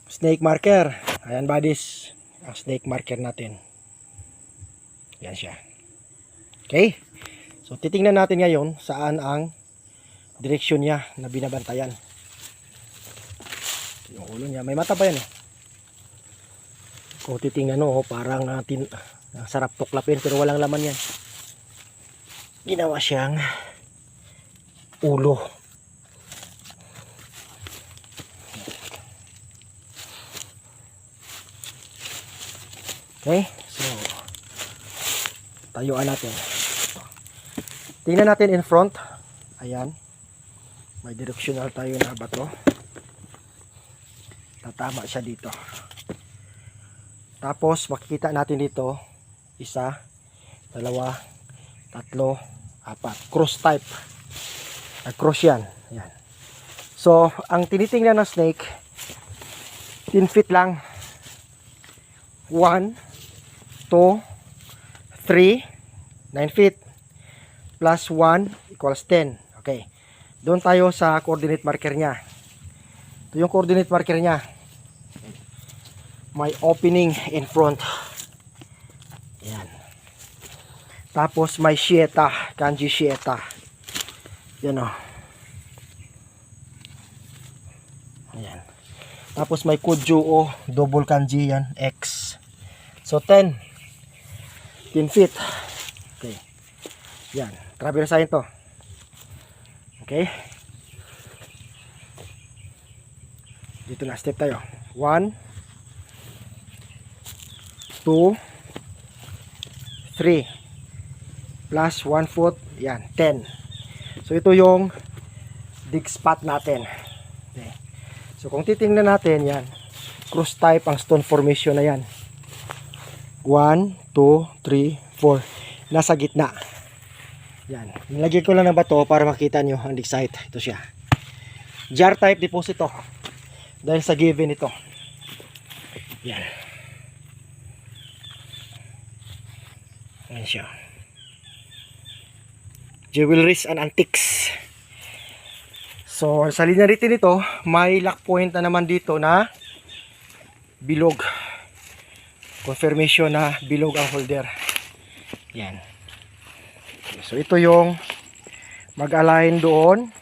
snake marker. Ayan buddies, ang snake marker natin. Yan siya. Okay, so titingnan natin ngayon saan ang direksyon niya na binabantayan. Yung ulo niya, may mata pa yan eh. Kung titingnan mo, parang sarap tuklapin pero walang laman yan. Ginawa siyang ulo. Okay, so tayuan natin. Tingnan natin in front. Ayan, may directional tayo na bato. Tatama siya dito. Tapos makikita natin dito, isa, dalawa, tatlo, apat. Cross type. Cross yan. Ayan. So, ang tinitingnan ng snake, 10 feet lang. 1, 2, 3, 9 feet. Plus 1 equals 10. Okay. Doon tayo sa coordinate marker niya. Ito yung coordinate marker niya. May opening in front. Ayan. Tapos may shieta, kanji shieta. Yan o. Ayan. Tapos may kuju o double kanji yan, X. So 10 feet. Okay. Yan. Travel sign to. Okay. Dito na step tayo. 1, 2, 3 plus 1 foot. Yan, 10. So ito yung dig spot natin. Okay. So kung titingnan natin yan, cross type ang stone formation na yan. 1, 2, 3, 4. Nasa gitna. Yan. Nilagay ko lang ng bato para makita nyo ang dig site. Ito siya. Jar type deposito. Dahil sa given ito. Yan. Yan siya. Jewelries and antiques. So, sa linya rito nito, may lock point na naman dito na bilog. Confirmation na bilog ang holder. Yan. So, ito yung mag-align doon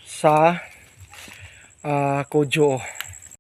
sa Kojo.